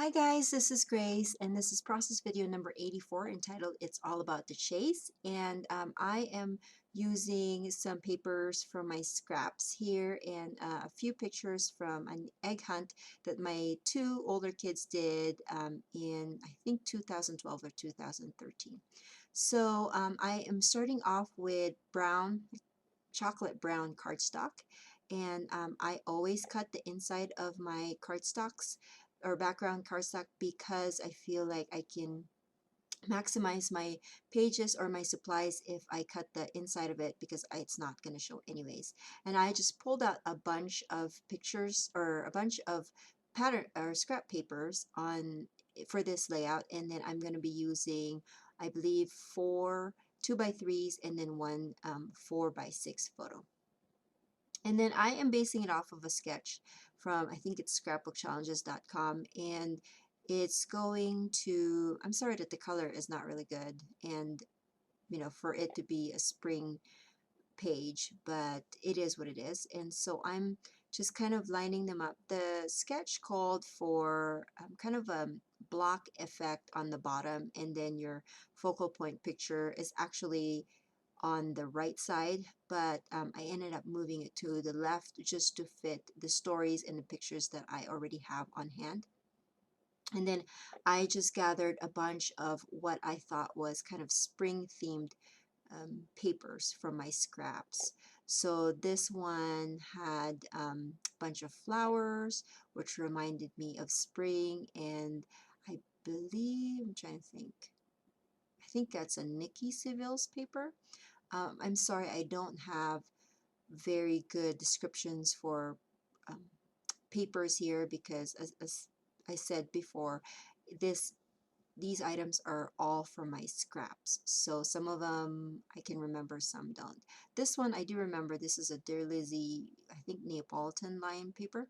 Hi guys, this is Grace and this is process video number 84 entitled It's All About the Chase, and I am using some papers from my scraps here and a few pictures from an egg hunt that my two older kids did in I think 2012 or 2013. So I am starting off with chocolate brown cardstock, and I always cut the inside of my cardstocks or background cardstock because I feel like I can maximize my pages or my supplies if I cut the inside of it because it's not going to show anyways. And I just pulled out a bunch of pictures or a bunch of pattern or scrap papers on for this layout, and then I'm going to be using, I believe, four 2x3s and then one 4x6 photo. And then I am basing it off of a sketch from, I think it's scrapbookchallenges.com, and it's going to, I'm sorry that the color is not really good, and for it to be a spring page, but it is what it is. And so I'm just kind of lining them up. The sketch called for kind of a block effect on the bottom, and then your focal point picture is actually on the right side, but I ended up moving it to the left just to fit the stories and the pictures that I already have on hand. And then I just gathered a bunch of what I thought was kind of spring themed papers from my scraps. So this one had a bunch of flowers, which reminded me of spring, and I believe, I'm trying to think, I think that's a Nikki Seville's paper. I'm sorry, I don't have very good descriptions for um, papers here because, as I said before, these items are all from my scraps. So some of them I can remember, some don't. This one I do remember. This is a Dear Lizzie, I think Neapolitan line paper.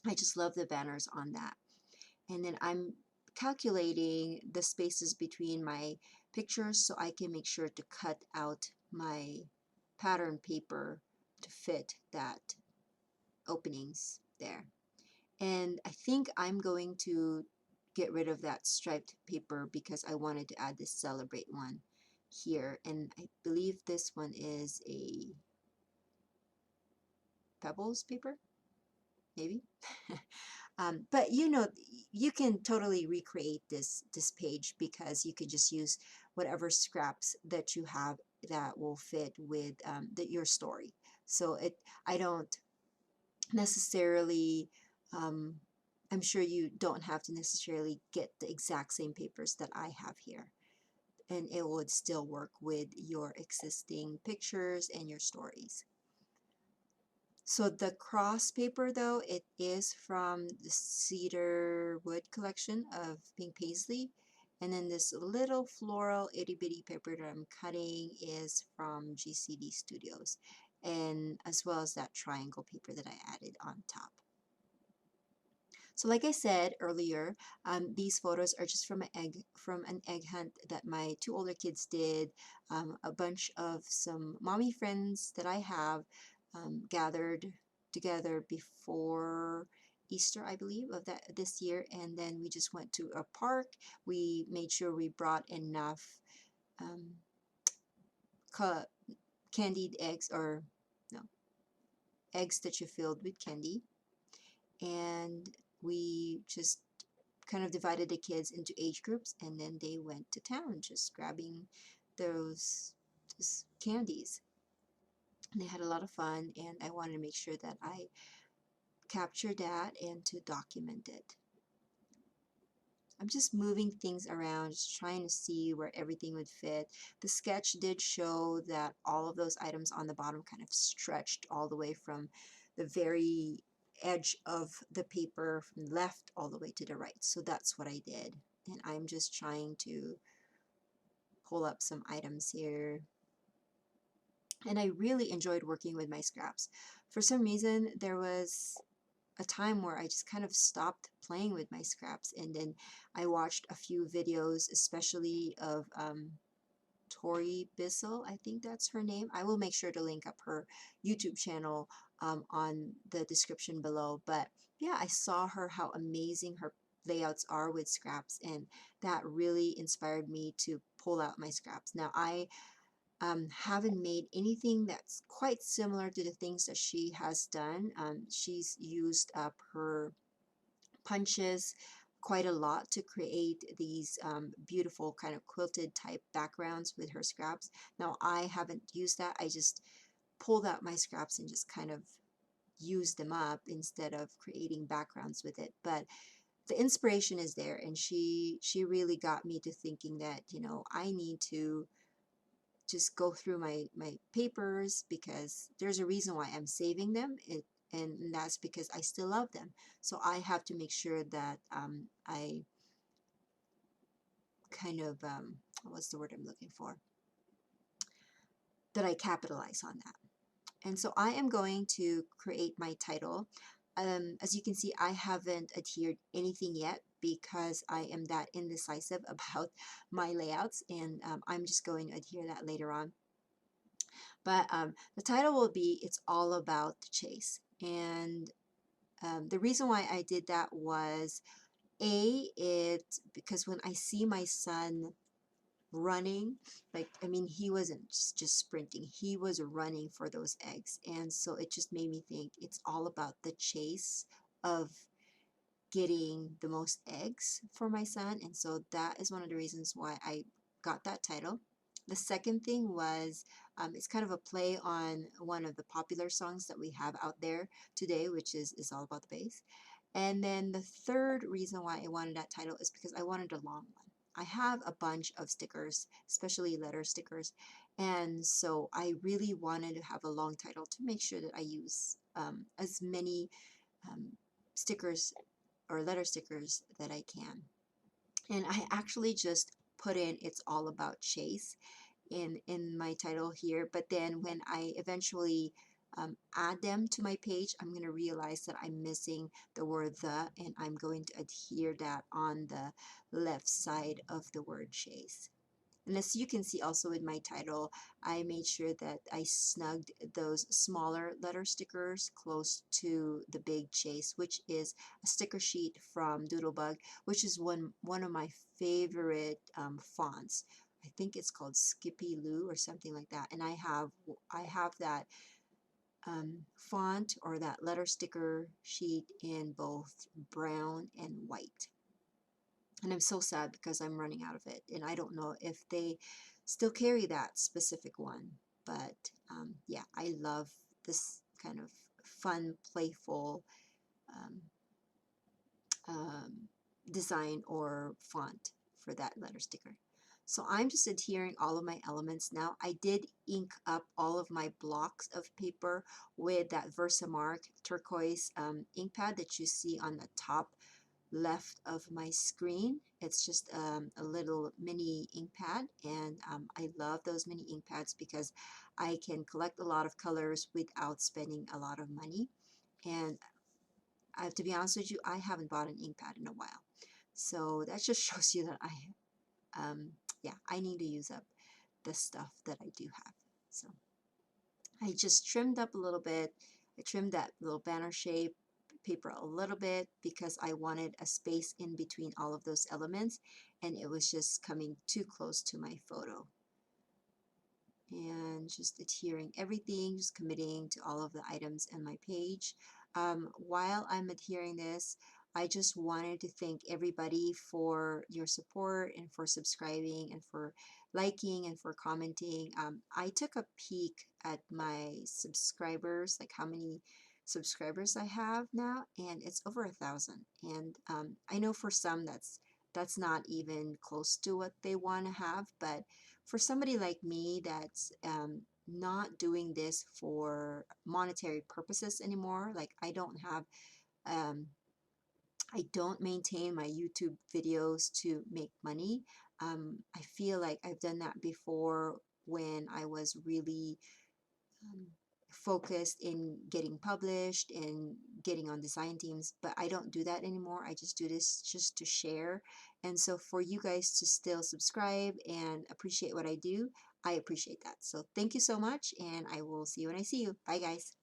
I just love the banners on that. And then I'm calculating the spaces between my pictures so I can make sure to cut out my pattern paper to fit that openings there. And I think I'm going to get rid of that striped paper because I wanted to add this Celebrate one here, and I believe this one is a Pebbles paper, maybe. But you can totally recreate this page because you can just use whatever scraps that you have that will fit with your story. So I don't necessarily, um, I'm sure you don't have to necessarily get the exact same papers that I have here, and it would still work with your existing pictures and your stories. So the cross paper, though, it is from the Cedar Wood collection of Pink Paisley. And then this little floral itty bitty paper that I'm cutting is from GCD Studios, and as well as that triangle paper that I added on top. So like I said earlier, these photos are just from an egg hunt that my two older kids did. A bunch of some mommy friends that I have gathered together before Easter, I believe, of this year, and then we just went to a park. We made sure we brought enough um, candied eggs, or no, eggs that you filled with candy, and we just kind of divided the kids into age groups, and then they went to town just grabbing those candies. And they had a lot of fun, and I wanted to make sure that I captured that and to document it. I'm just moving things around, just trying to see where everything would fit. The sketch did show that all of those items on the bottom kind of stretched all the way from the very edge of the paper from left all the way to the right. So that's what I did. And I'm just trying to pull up some items here. And I really enjoyed working with my scraps. For some reason, there was a time where I just kind of stopped playing with my scraps, and then I watched a few videos, especially of Tori Bissell, I think that's her name. I will make sure to link up her YouTube channel on the description below. But yeah, I saw how amazing her layouts are with scraps, and that really inspired me to pull out my scraps. Now I haven't made anything that's quite similar to the things that she has done. She's used up her punches quite a lot to create these beautiful kind of quilted type backgrounds with her scraps. Now I haven't used that. I just pulled out my scraps and just kind of used them up instead of creating backgrounds with it. But the inspiration is there, and she really got me to thinking that, you know, I need to just go through my papers, because there's a reason why I'm saving them. And that's because I still love them. So I have to make sure that I kind of what's the word I'm looking for, that I capitalize on that. And so I am going to create my title. As you can see, I haven't adhered anything yet because I am that indecisive about my layouts, and I'm just going to adhere that later on. But the title will be "It's All About the Chase." And the reason why I did that was, because when I see my son running, like, I mean, he wasn't just sprinting, he was running for those eggs. And so it just made me think it's all about the chase of getting the most eggs for my son. And so that is one of the reasons why I got that title. The second thing was, it's kind of a play on one of the popular songs that we have out there today, which is All About the Bass. And then the third reason why I wanted that title is because I wanted a long one. I have a bunch of stickers, especially letter stickers, and so I really wanted to have a long title to make sure that I use as many um, stickers or letter stickers that I can. And I actually just put in "It's All About Chase" in my title here, but then when I eventually add them to my page, I'm going to realize that I'm missing the word "the," and I'm going to adhere that on the left side of the word "chase." And as you can see also in my title, I made sure that I snugged those smaller letter stickers close to the big "chase," which is a sticker sheet from Doodlebug, which is one of my favorite fonts. I think it's called Skippy Loo or something like that. And I have that font, or that letter sticker sheet, in both brown and white. And I'm so sad because I'm running out of it, and I don't know if they still carry that specific one. But yeah, I love this kind of fun, playful um, um, design or font for that letter sticker. So I'm just adhering all of my elements now. I did ink up all of my blocks of paper with that Versamark turquoise ink pad that you see on the top left of my screen. It's just a little mini ink pad, and I love those mini ink pads because I can collect a lot of colors without spending a lot of money. And I have to be honest with you, I haven't bought an ink pad in a while. So that just shows you that yeah, I need to use up the stuff that I do have. So I just trimmed up a little bit. I trimmed that little banner shape paper a little bit because I wanted a space in between all of those elements, and it was just coming too close to my photo. And just adhering everything, just committing to all of the items in my page. While I'm adhering this, I just wanted to thank everybody for your support and for subscribing and for liking and for commenting. I took a peek at my subscribers, like how many subscribers I have now, and it's over 1,000. And I know for some that's not even close to what they want to have, but for somebody like me that's not doing this for monetary purposes anymore, like um, I don't maintain my YouTube videos to make money. I feel like I've done that before when I was really um, focused in getting published and getting on design teams, but I don't do that anymore. I just do this just to share. And so for you guys to still subscribe and appreciate what I do, I appreciate that. So thank you so much, and I will see you when I see you. Bye, guys.